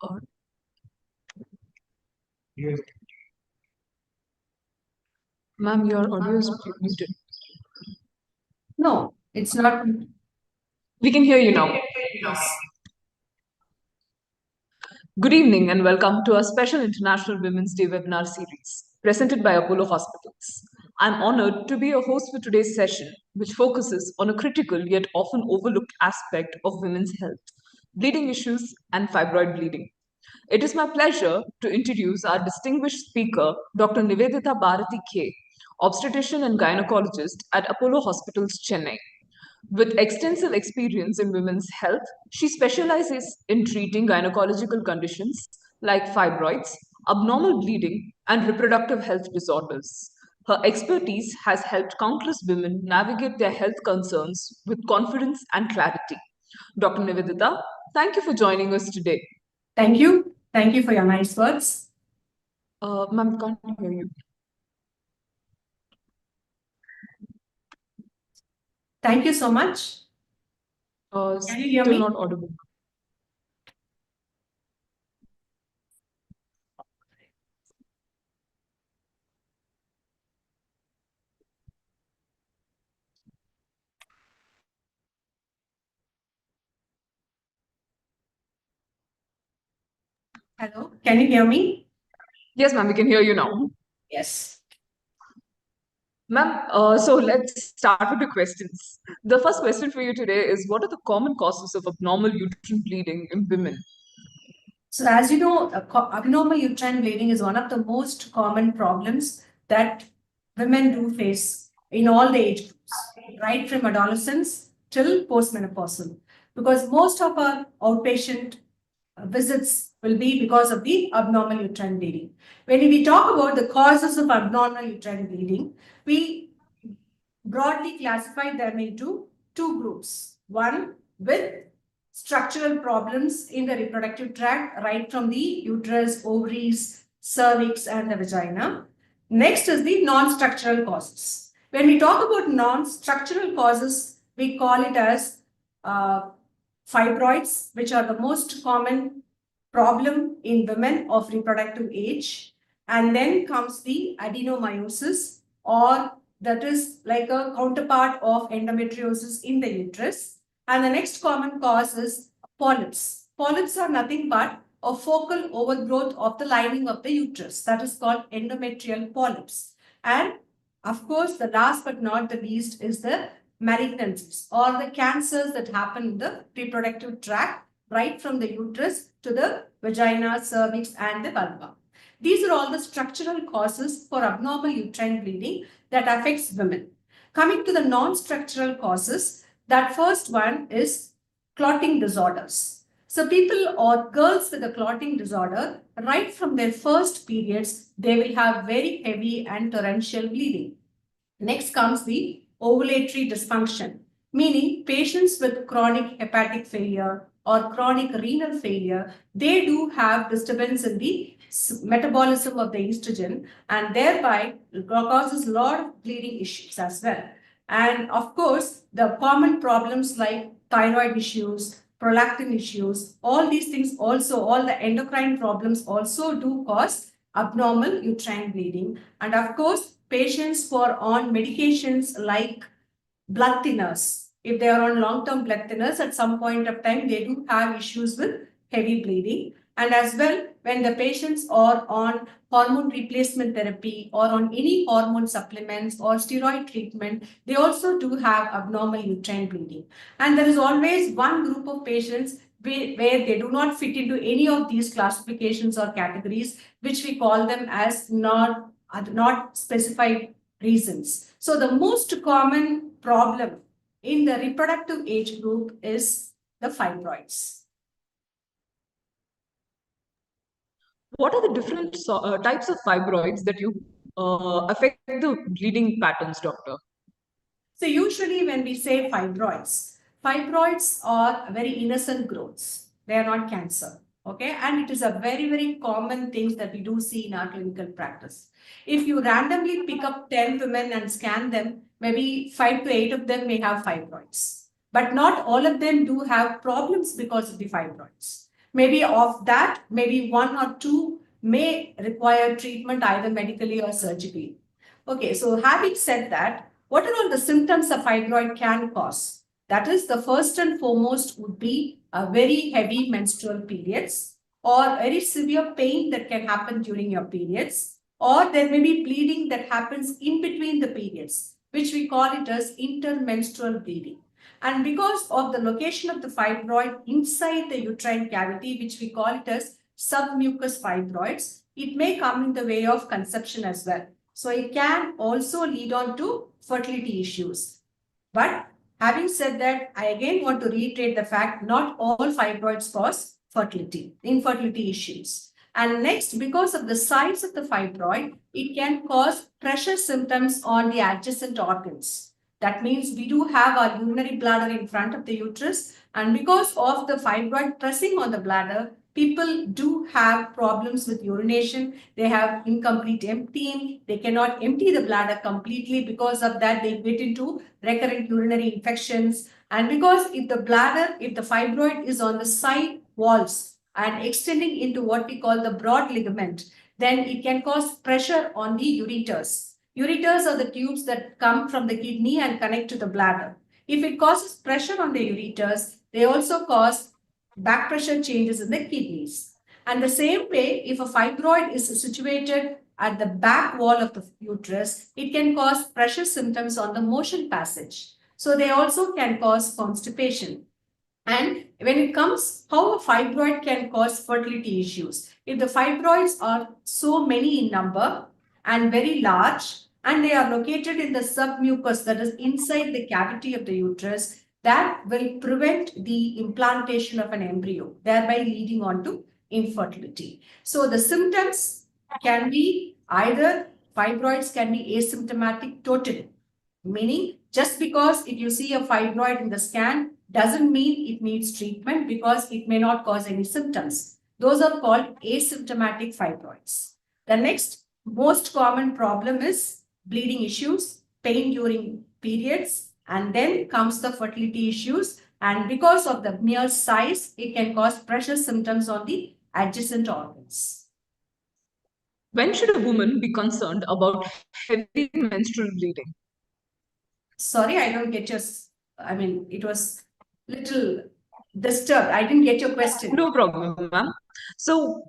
Uh, Ma'am, your audio is muted. No, it's not. We can hear you now. Yes. Good evening and welcome to our special International Women's Day webinar series presented by Apollo Hospitals. I'm honored to be a host for today's session, which focuses on a critical yet often overlooked aspect of women's health, bleeding issues and fibroid bleeding. It is my pleasure to introduce our distinguished speaker, Dr. Niveditha Bharathy K, obstetrician and gynecologist at Apollo Hospitals, Chennai. With extensive experience in women's health, she specializes in treating gynecological conditions like fibroids, abnormal bleeding, and reproductive health disorders. Her expertise has helped countless women navigate their health concerns with confidence and clarity. Dr. Nivedita, thank you for joining us today. Thank you. Thank you for your nice words. Ma'am, can't hear you. Thank you so much. Can you hear Still me? not audible. Hello. Can you hear me? Yes, ma'am, we can hear you now. Yes. Ma'am, so let's start with the questions. The first question for you today is what are the common causes of abnormal uterine bleeding in women? So as you know, abnormal uterine bleeding is one of the most common problems that women do face in all the age groups, right from adolescence till postmenopausal. Because most of our outpatient visits will be because of the abnormal uterine bleeding. When we talk about the causes of abnormal uterine bleeding, we broadly classify them into two groups. One with structural problems in the reproductive tract, right from the uterus, ovaries, cervix, and the vagina. Next is the non-structural causes. When we talk about non-structural causes, we call it as fibroids, which are the most common problem in women of reproductive age. And then comes the adenomyosis, or that is like a counterpart of endometriosis in the uterus. And the next common cause is polyps. Polyps are nothing but a focal overgrowth of the lining of the uterus. That is called endometrial polyps. And of course, the last but not the least is the malignancies or the cancers that happen in the reproductive tract, right from the uterus to the vagina, cervix, and the vulva. These are all the structural causes for abnormal uterine bleeding that affects women. Coming to the non-structural causes, that first one is clotting disorders. So people or girls with a clotting disorder, right from their first periods, they will have very heavy and torrential bleeding. Next comes the ovulatory dysfunction, meaning patients with chronic hepatic failure or chronic renal failure, they do have disturbance in the metabolism of the estrogen and thereby causes a lot of bleeding issues as well. And of course, the common problems like thyroid issues, prolactin issues, all these things also, all the endocrine problems also do cause abnormal uterine bleeding. And of course, patients who are on medications like blood thinners, if they are on long-term blood thinners, at some point of time, they do have issues with heavy bleeding. And as well, when the patients are on hormone replacement therapy or on any hormone supplements or steroid treatment, they also do have abnormal uterine bleeding. And there is always one group of patients where they do not fit into any of these classifications or categories, which we call them as not specified reasons. So the most common problem in the reproductive age group is the fibroids. What are the different types of fibroids that you affect the bleeding patterns, doctor? So usually when we say fibroids, fibroids are very innocent growths. They are not cancer. Okay, and it is a very, very common thing that we do see in our clinical practice. If you randomly pick up 10 women and scan them, maybe 5 to 8 of them may have fibroids. But not all of them do have problems because of the fibroids. Maybe of that, maybe 1 or 2 may require treatment either medically or surgically. Okay, so having said that, what are all the symptoms a fibroid can cause? That is, the first and foremost would be a very heavy menstrual periods or very severe pain that can happen during your periods, or there may be bleeding that happens in between the periods, which we call it as intermenstrual bleeding. And because of the location of the fibroid inside the uterine cavity, which we call it as submucous fibroids, it may come in the way of conception as well. So it can also lead on to fertility issues. But having said that, I again want to reiterate the fact not all fibroids cause infertility issues. And next, because of the size of the fibroid, it can cause pressure symptoms on the adjacent organs. That means we do have our urinary bladder in front of the uterus, and because of the fibroid pressing on the bladder, people do have problems with urination. They have incomplete emptying. They cannot empty the bladder completely. Because of that, they get into recurrent urinary infections. And because if the fibroid is on the side walls and extending into what we call the broad ligament, then it can cause pressure on the ureters. Ureters are the tubes that come from the kidney and connect to the bladder. If it causes pressure on the ureters, they also cause back pressure changes in the kidneys. And the same way, if a fibroid is situated at the back wall of the uterus, it can cause pressure symptoms on the motion passage. So they also can cause constipation. And when it comes how a fibroid can cause fertility issues, if the fibroids are so many in number and very large, and they are located in the submucous, that is inside the cavity of the uterus, that will prevent the implantation of an embryo, thereby leading on to infertility. So the symptoms can be either fibroids can be asymptomatic totally, meaning just because if you see a fibroid in the scan doesn't mean it needs treatment because it may not cause any symptoms. Those are called asymptomatic fibroids. The next most common problem is bleeding issues, pain during periods, and then comes the fertility issues. And because of the mere size, it can cause pressure symptoms on the adjacent organs. When should a woman be concerned about heavy menstrual bleeding? Sorry, I don't get your, it was little disturbed. I didn't get your question. No problem, ma'am. So,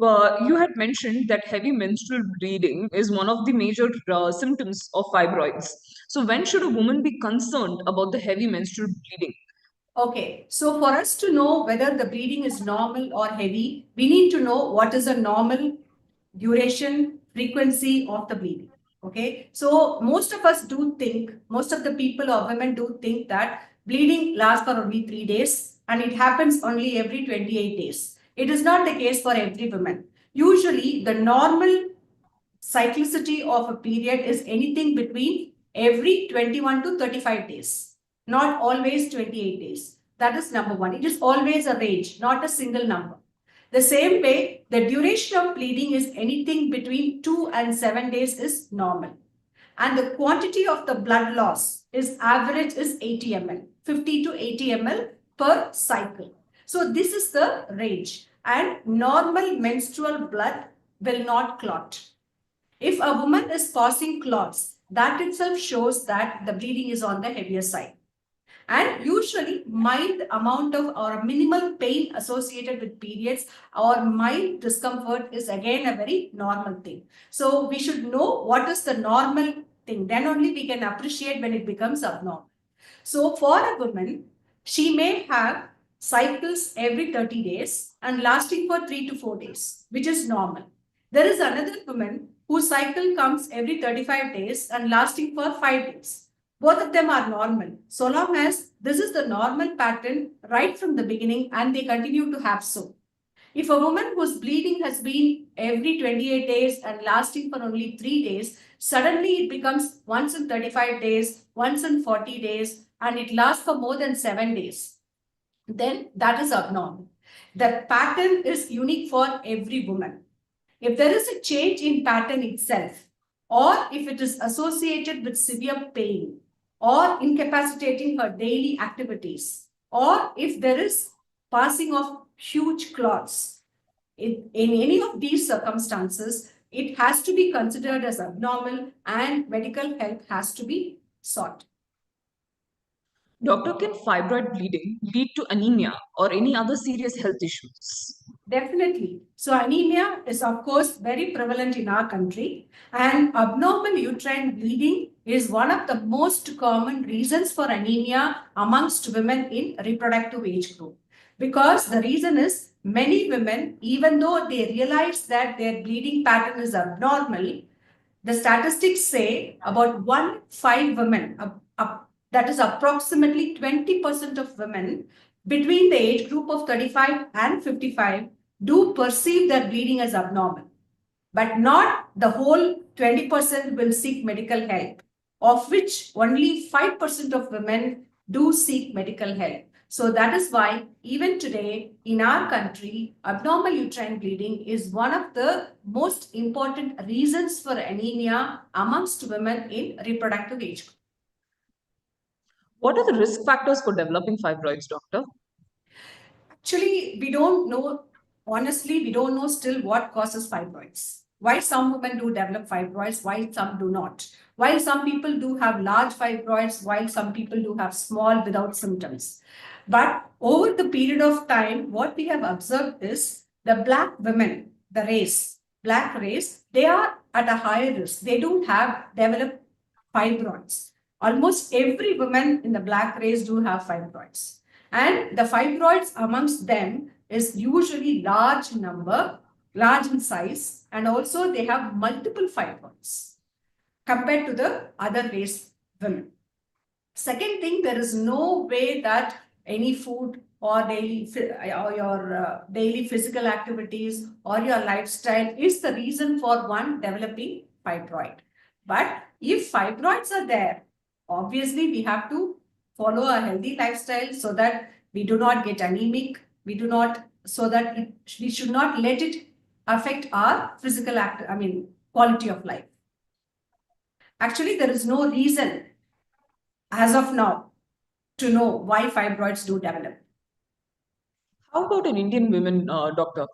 you had mentioned that heavy menstrual bleeding is one of the major symptoms of fibroids. So, when should a woman be concerned about the heavy menstrual bleeding? Okay, so for us to know whether the bleeding is normal or heavy, we need to know what is a normal duration, frequency of the bleeding. Okay, so most of the people or women do think that bleeding lasts for only 3 days and it happens only every 28 days. It is not the case for every woman. Usually, the normal cyclicity of a period is anything between every 21 to 35 days, not always 28 days. That is number one. It is always a range, not a single number. The same way, the duration of bleeding is anything between 2 and 7 days is normal. And the quantity of the blood loss is average is 80 ml, 50 to 80 ml per cycle. So this is the range, and normal menstrual blood will not clot. If a woman is causing clots, that itself shows that the bleeding is on the heavier side. And usually mild amount of or minimal pain associated with periods or mild discomfort is again a very normal thing. So we should know what is the normal thing. Then only we can appreciate when it becomes abnormal. So for a woman, she may have cycles every 30 days and lasting for 3 to 4 days, which is normal. There is another woman whose cycle comes every 35 days and lasting for 5 days. Both of them are normal, so long as this is the normal pattern right from the beginning and they continue to have so. If a woman whose bleeding has been every 28 days and lasting for only 3 days, suddenly it becomes once in 35 days, once in 40 days, and it lasts for more than 7 days, then that is abnormal. The pattern is unique for every woman. If there is a change in pattern itself, or if it is associated with severe pain, or incapacitating her daily activities, or if there is passing of huge clots, in any of these circumstances, it has to be considered as abnormal and medical help has to be sought. Doctor, can fibroid bleeding lead to anemia or any other serious health issues? Definitely. So anemia is of course very prevalent in our country, and abnormal uterine bleeding is one of the most common reasons for anemia amongst women in reproductive age group. Because the reason is many women, even though they realize that their bleeding pattern is abnormal, the statistics say about 1 in 5 women, that is approximately 20% of women between the age group of 35 and 55 do perceive their bleeding as abnormal. But not the whole 20% will seek medical help, of which only 5% of women do seek medical help. So that is why even today in our country, abnormal uterine bleeding is one of the most important reasons for anemia amongst women in reproductive age. What are the risk factors for developing fibroids, doctor? Actually, we don't know, honestly, we don't know still what causes fibroids. Why some women do develop fibroids, why some do not. While some people do have large fibroids, while some people do have small without symptoms. But over the period of time, what we have observed is the black women, the race, black race, they are at a higher risk. They don't have developed fibroids. Almost every woman in the black race do have fibroids. And the fibroids amongst them is usually large number, large in size, and also they have multiple fibroids compared to the other race women. Second thing, there is no way that any food or your daily physical activities or your lifestyle is the reason for one developing fibroid. But if fibroids are there, obviously we have to follow a healthy lifestyle so that we do not get anemic, we should not let it affect our physical quality of life. Actually, there is no reason as of now to know why fibroids do develop. How about in Indian women, doctor?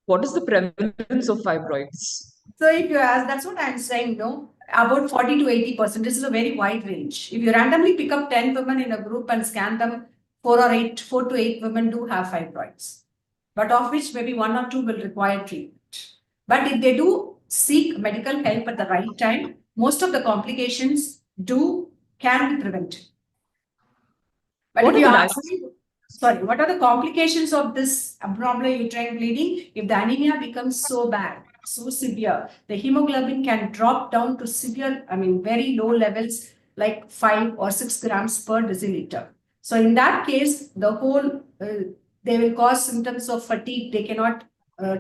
What is the prevalence of fibroids? So if you ask, that's what I'm saying, no? About 40 to 80%. This is a very wide range. If you randomly pick up 10 women in a group and scan them, 4 to 8 women do have fibroids, but of which maybe 1 or 2 will require treatment. But if they do seek medical help at the right time, most of the complications can be prevented. But if you ask me, what are the complications of this abnormal uterine bleeding? If the anemia becomes so bad, so severe, the hemoglobin can drop down to severe, very low levels like 5 or 6 grams per deciliter. So in that case, they will cause symptoms of fatigue. They cannot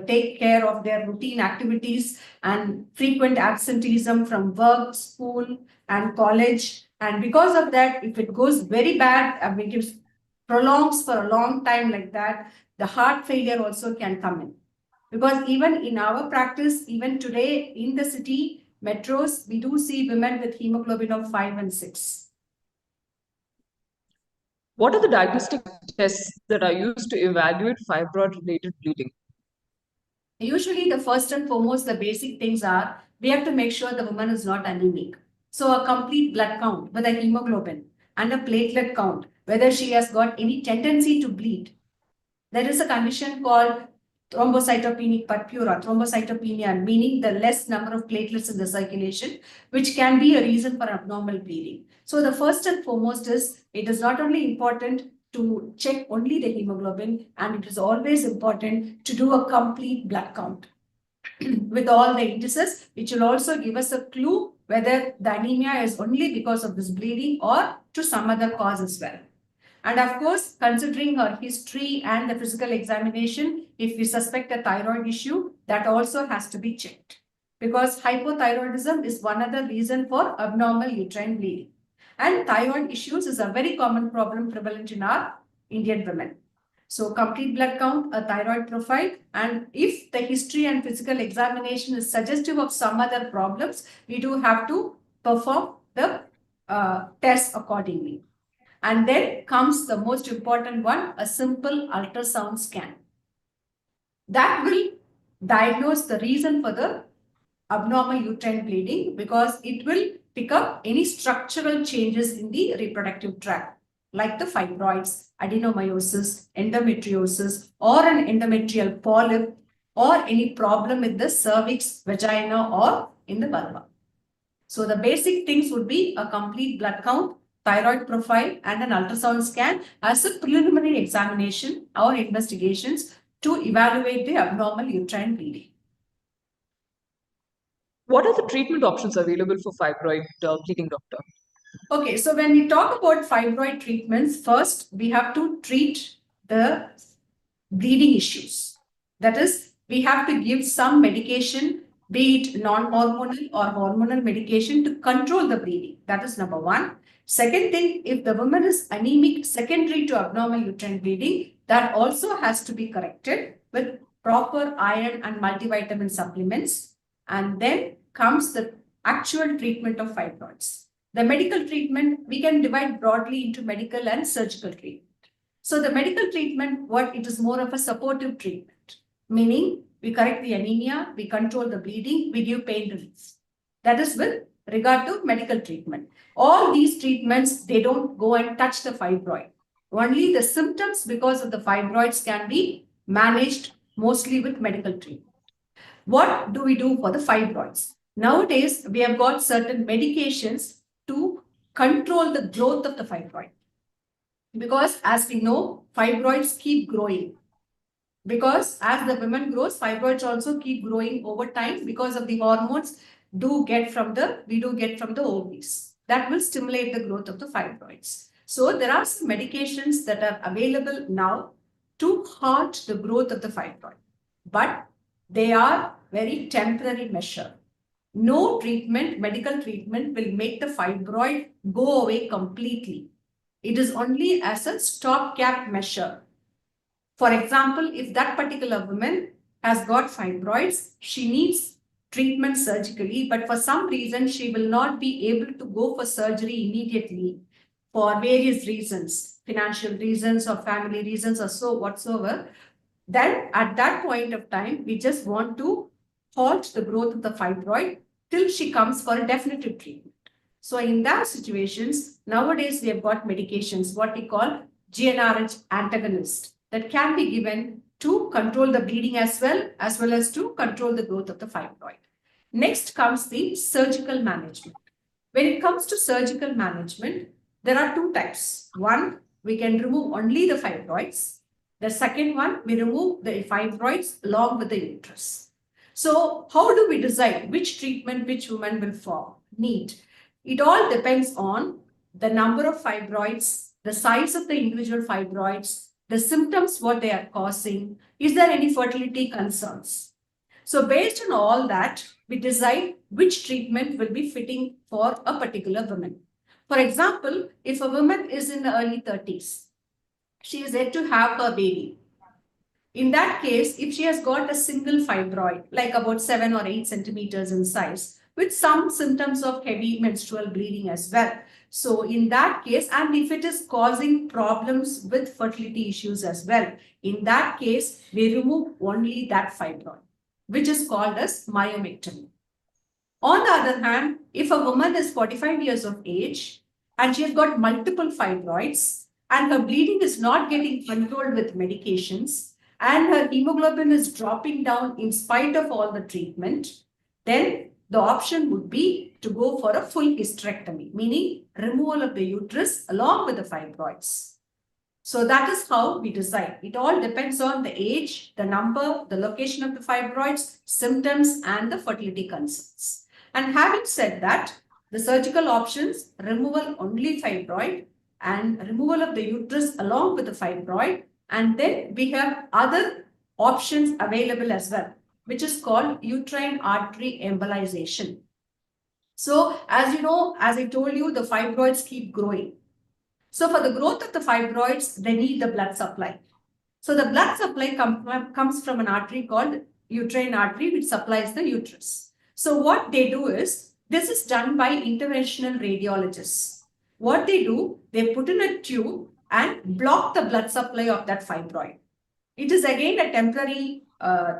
take care of their routine activities and frequent absenteeism from work, school, and college. And because of that, if it goes very bad, it prolongs for a long time like that, the heart failure also can come in. Because even in our practice, even today in the city metros, we do see women with hemoglobin of 5 and 6. What are the diagnostic tests that are used to evaluate fibroid-related bleeding? Usually, the first and foremost, the basic things are we have to make sure the woman is not anemic. So, a complete blood count with a hemoglobin and a platelet count, whether she has got any tendency to bleed. There is a condition called thrombocytopenic purpura, thrombocytopenia, meaning the less number of platelets in the circulation, which can be a reason for abnormal bleeding. So, the first and foremost is it is not only important to check only the hemoglobin, and it is always important to do a complete blood count with all the indices, which will also give us a clue whether the anemia is only because of this bleeding or to some other cause as well. And of course, considering her history and the physical examination, if we suspect a thyroid issue, that also has to be checked. Because hypothyroidism is one other reason for abnormal uterine bleeding. And thyroid issues is a very common problem prevalent in our Indian women. So complete blood count, a thyroid profile, and if the history and physical examination is suggestive of some other problems, we do have to perform the test accordingly. And then comes the most important one, a simple ultrasound scan. That will diagnose the reason for the abnormal uterine bleeding, because it will pick up any structural changes in the reproductive tract, like the fibroids, adenomyosis, endometriosis, or an endometrial polyp, or any problem with the cervix, vagina, or in the vulva. So the basic things would be a complete blood count, thyroid profile, and an ultrasound scan as a preliminary examination or investigations to evaluate the abnormal uterine bleeding. What are the treatment options available for fibroid bleeding, doctor? Okay, so when we talk about fibroid treatments, first we have to treat the bleeding issues. That is, we have to give some medication, be it non-hormonal or hormonal medication, to control the bleeding. That is number one. Second thing, if the woman is anemic secondary to abnormal uterine bleeding, that also has to be corrected with proper iron and multivitamin supplements. And then comes the actual treatment of fibroids. The medical treatment, we can divide broadly into medical and surgical treatment. So the medical treatment, what it is more of a supportive treatment, meaning we correct the anemia, we control the bleeding, we give pain relief. That is with regard to medical treatment. All these treatments, they don't go and touch the fibroid. Only the symptoms because of the fibroids can be managed mostly with medical treatment. What do we do for the fibroids? Nowadays, we have got certain medications to control the growth of the fibroid. Because as we know, fibroids keep growing. Because as the woman grows, fibroids also keep growing over time because of the hormones we do get from the ovaries. That will stimulate the growth of the fibroids. So there are some medications that are available now to halt the growth of the fibroid. But they are very temporary measure. No treatment, medical treatment, will make the fibroid go away completely. It is only as a stopgap measure. For example, if that particular woman has got fibroids, she needs treatment surgically, but for some reason she will not be able to go for surgery immediately for various reasons, financial reasons or family reasons or so whatsoever. Then at that point of time, we just want to halt the growth of the fibroid till she comes for a definitive treatment. So in that situations, nowadays we have got medications, what we call GnRH antagonist, that can be given to control the bleeding as well as to control the growth of the fibroid. Next comes the surgical management. When it comes to surgical management, there are two types. One, we can remove only the fibroids. The second one, we remove the fibroids along with the uterus. So how do we decide which treatment which woman will need? It all depends on the number of fibroids, the size of the individual fibroids, the symptoms, what they are causing, is there any fertility concerns? So based on all that, we decide which treatment will be fitting for a particular woman. For example, if a woman is in the early 30s, she is yet to have a baby. In that case, if she has got a single fibroid, like about 7 or 8 centimeters in size, with some symptoms of heavy menstrual bleeding as well. So in that case, and if it is causing problems with fertility issues as well, in that case, we remove only that fibroid, which is called as myomectomy. On the other hand, if a woman is 45 years of age and she has got multiple fibroids and her bleeding is not getting controlled with medications and her hemoglobin is dropping down in spite of all the treatment, then the option would be to go for a full hysterectomy, meaning removal of the uterus along with the fibroids. So that is how we decide. It all depends on the age, the number, the location of the fibroids, symptoms, and the fertility concerns. And having said that, the surgical options, removal only fibroid and removal of the uterus along with the fibroid. And then we have other options available as well, which is called uterine artery embolization. So as you know, as I told you, the fibroids keep growing. So for the growth of the fibroids, they need the blood supply. So the blood supply comes from an artery called uterine artery, which supplies the uterus. So what they do is, this is done by interventional radiologists. What they do, they put in a tube and block the blood supply of that fibroid. It is again a temporary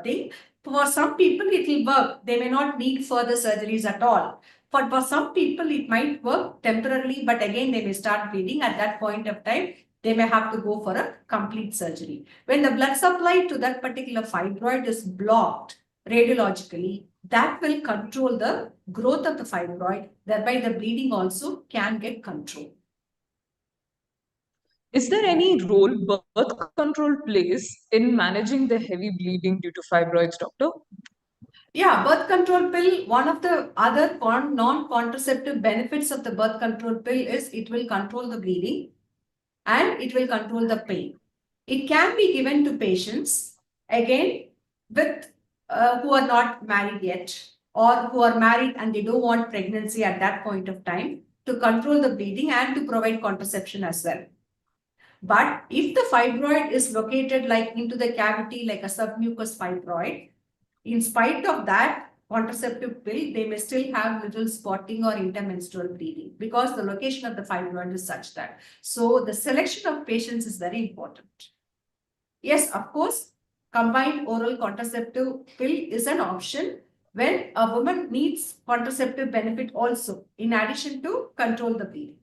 thing. For some people, it will work. They may not need further surgeries at all. But for some people, it might work temporarily, but again, they may start bleeding. At that point of time, they may have to go for a complete surgery. When the blood supply to that particular fibroid is blocked radiologically, that will control the growth of the fibroid, thereby the bleeding also can get controlled. Is there any role birth control plays in managing the heavy bleeding due to fibroids, doctor? Yeah, birth control pill, one of the other non-contraceptive benefits of the birth control pill is it will control the bleeding and it will control the pain. It can be given to patients, again, with who are not married yet or who are married and they don't want pregnancy at that point of time, to control the bleeding and to provide contraception as well. But if the fibroid is located like into the cavity like a submucous fibroid, in spite of that contraceptive pill, they may still have little spotting or intermenstrual bleeding because the location of the fibroid is such that. So the selection of patients is very important. Yes, of course, combined oral contraceptive pill is an option when a woman needs contraceptive benefit also, in addition to control the bleeding.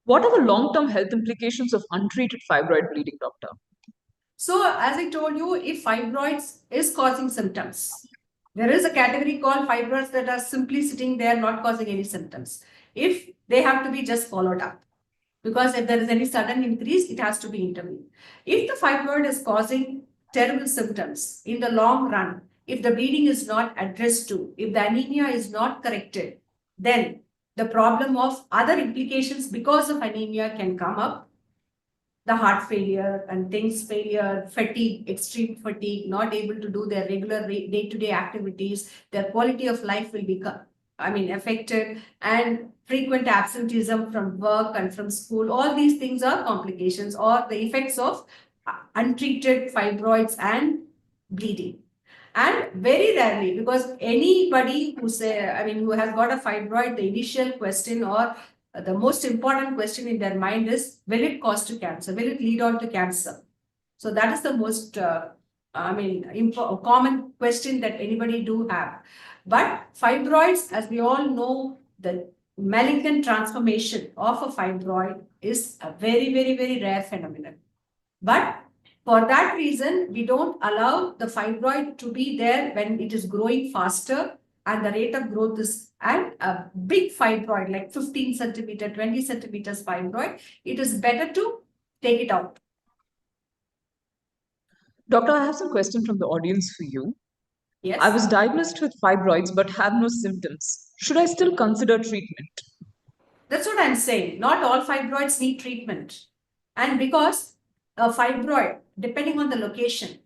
What are the long-term health implications of untreated fibroid bleeding, doctor? So as I told you, if fibroids is causing symptoms, there is a category called fibroids that are simply sitting there not causing any symptoms. If they have to be just followed up, because if there is any sudden increase, it has to be intervened. If the fibroid is causing terrible symptoms in the long run, if the bleeding is not addressed to, if the anemia is not corrected, then the problem of other implications because of anemia can come up. The heart failure and things failure, fatigue, extreme fatigue, not able to do their regular day-to-day activities, their quality of life will become, affected, and frequent absenteeism from work and from school. All these things are complications or the effects of untreated fibroids and bleeding. And very rarely, because anybody who who has got a fibroid, the initial question or the most important question in their mind is, will it cause to cancer? Will it lead on to cancer? So that is the most, common question that anybody do have. But fibroids, as we all know, the malignant transformation of a fibroid is a very, very, very rare phenomenon. But for that reason, we don't allow the fibroid to be there when it is growing faster and the rate of growth is, and a big fibroid like 15 centimeter, 20 centimeters fibroid, it is better to take it out. Doctor, I have some questions from the audience for you. Yes. I was diagnosed with fibroids but have no symptoms. Should I still consider treatment? That's what I'm saying. Not all fibroids need treatment. And because a fibroid, depending on the location,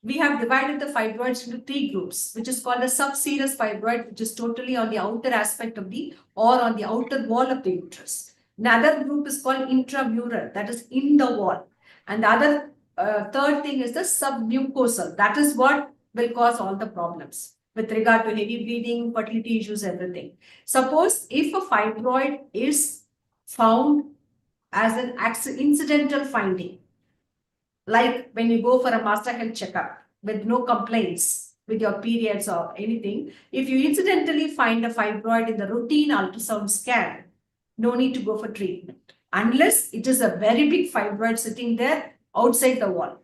we have divided the fibroids into 3 groups, which is called a subserous fibroid, which is totally on the outer aspect of the or on the outer wall of the uterus. Another group is called intramural, that is in the wall. And the other third thing is the submucosal. That is what will cause all the problems with regard to heavy bleeding, fertility issues, everything. Suppose if a fibroid is found as an incidental finding, like when you go for a master health checkup with no complaints with your periods or anything, if you incidentally find a fibroid in the routine ultrasound scan, no need to go for treatment unless it is a very big fibroid sitting there outside the wall.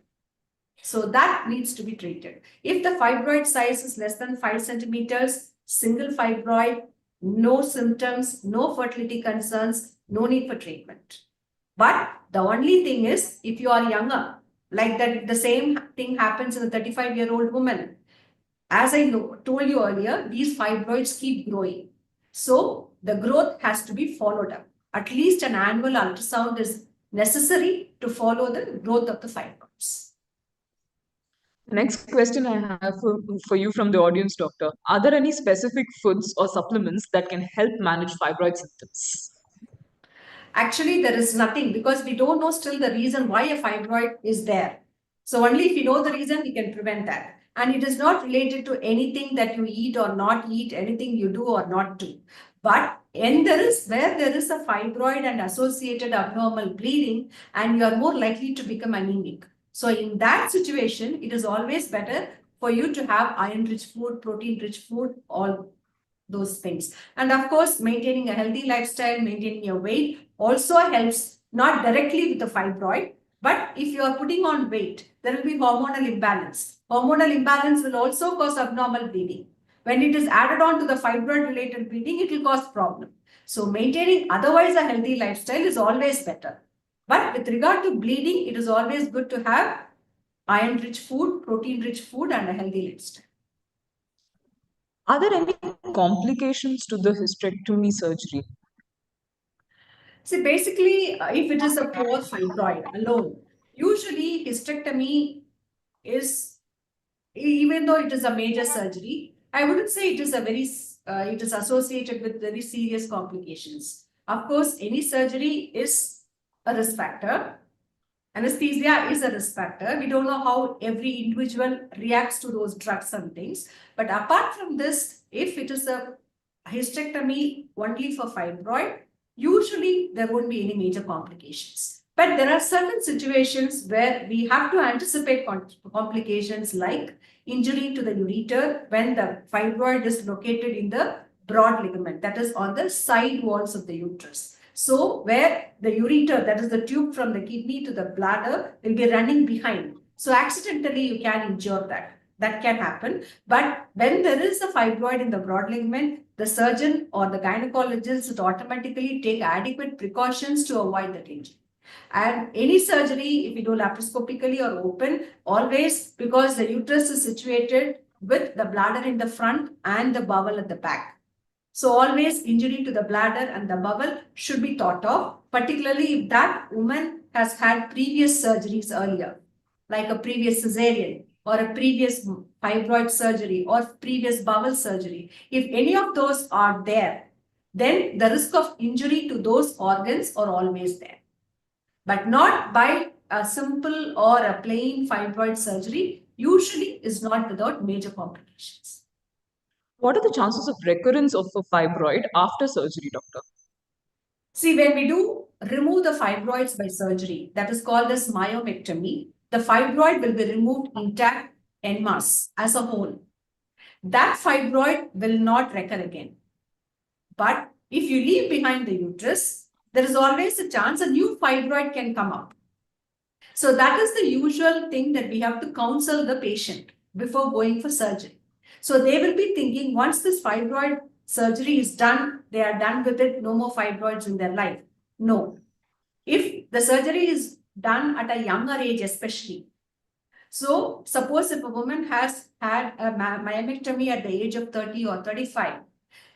So that needs to be treated. If the fibroid size is less than 5 centimeters, single fibroid, no symptoms, no fertility concerns, no need for treatment. But the only thing is, if you are younger, like that, the same thing happens in a 35-year-old woman. As I told you earlier, these fibroids keep growing. So the growth has to be followed up. At least an annual ultrasound is necessary to follow the growth of the fibroids. Next question I have for you from the audience, doctor. Are there any specific foods or supplements that can help manage fibroid symptoms? Actually, there is nothing because we don't know still the reason why a fibroid is there. So only if you know the reason, we can prevent that. And it is not related to anything that you eat or not eat, anything you do or not do. But where there is a fibroid and associated abnormal bleeding, and you are more likely to become anemic. So in that situation, it is always better for you to have iron-rich food, protein-rich food, all those things. And of course, maintaining a healthy lifestyle, maintaining your weight also helps, not directly with the fibroid, but if you are putting on weight, there will be hormonal imbalance. Hormonal imbalance will also cause abnormal bleeding. When it is added on to the fibroid-related bleeding, it will cause problem. So maintaining otherwise a healthy lifestyle is always better. But with regard to bleeding, it is always good to have iron-rich food, protein-rich food, and a healthy lifestyle. Are there any complications to the hysterectomy surgery? See, basically, if it is a poor fibroid alone, usually hysterectomy is, even though it is a major surgery, I wouldn't say it is a very, it is associated with very serious complications. Of course, any surgery is a risk factor. Anesthesia is a risk factor. We don't know how every individual reacts to those drugs and things. But apart from this, if it is a hysterectomy only for fibroid, usually there won't be any major complications. But there are certain situations where we have to anticipate complications like injury to the ureter when the fibroid is located in the broad ligament, that is on the side walls of the uterus. So where the ureter, that is the tube from the kidney to the bladder, will be running behind. So accidentally you can injure that. That can happen. But when there is a fibroid in the broad ligament, the surgeon or the gynecologist would automatically take adequate precautions to avoid that injury. And any surgery, if you do laparoscopically or open, always, because the uterus is situated with the bladder in the front and the bowel at the back. So always injury to the bladder and the bowel should be thought of, particularly if that woman has had previous surgeries earlier, like a previous cesarean or a previous fibroid surgery or previous bowel surgery. If any of those are there, then the risk of injury to those organs are always there. But not by a simple or a plain fibroid surgery, usually is not without major complications. What are the chances of recurrence of a fibroid after surgery, doctor? See, when we do remove the fibroids by surgery, that is called as myomectomy, the fibroid will be removed intact en masse as a whole. That fibroid will not recur again. But if you leave behind the uterus, there is always a chance a new fibroid can come up. So that is the usual thing that we have to counsel the patient before going for surgery. So they will be thinking once this fibroid surgery is done, they are done with it, no more fibroids in their life. No. If the surgery is done at a younger age, especially. So suppose if a woman has had a myomectomy at the age of 30 or 35,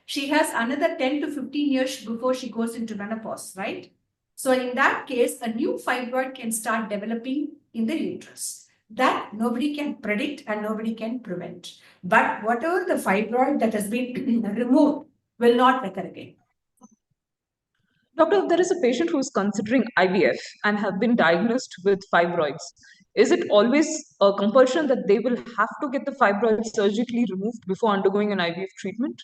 she has another 10 to 15 years before she goes into menopause, right? So in that case, a new fibroid can start developing in the uterus. That nobody can predict and nobody can prevent. But whatever the fibroid that has been removed will not recur again. Doctor, if there is a patient who is considering IVF and have been diagnosed with fibroids, is it always a compulsion that they will have to get the fibroid surgically removed before undergoing an IVF treatment?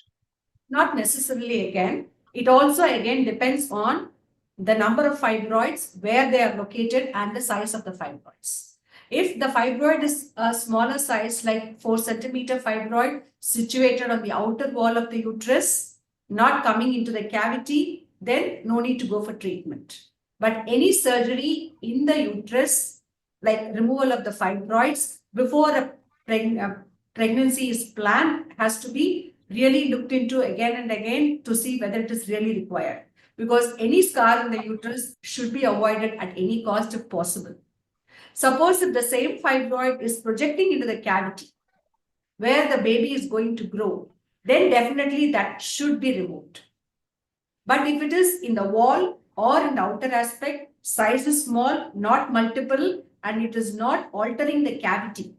Not necessarily again. It also again depends on the number of fibroids, where they are located, and the size of the fibroids. If the fibroid is a smaller size, like 4 centimeter fibroid situated on the outer wall of the uterus, not coming into the cavity, then no need to go for treatment. But any surgery in the uterus, like removal of the fibroids before a pregnancy is planned, has to be really looked into again and again to see whether it is really required. Because any scar in the uterus should be avoided at any cost if possible. Suppose if the same fibroid is projecting into the cavity where the baby is going to grow, then definitely that should be removed. But if it is in the wall or in the outer aspect, size is small, not multiple, and it is not altering the cavity,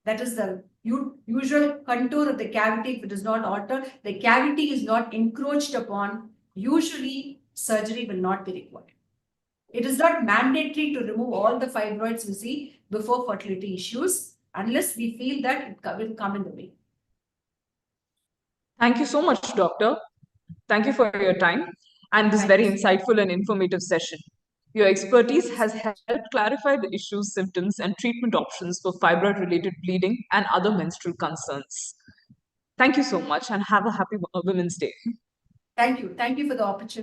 that is the usual contour of the cavity. If it is not altered, the cavity is not encroached upon, usually surgery will not be required. It is not mandatory to remove all the fibroids we see before fertility issues, unless we feel that it will come in the way. Thank you so much, doctor. Thank you for your time and this Thank very you. insightful and informative session. Your expertise has helped clarify the issues, symptoms, and treatment options for fibroid-related bleeding and other menstrual concerns. Thank you so much and have a happy Women's Day. Thank you. Thank you for the opportunity.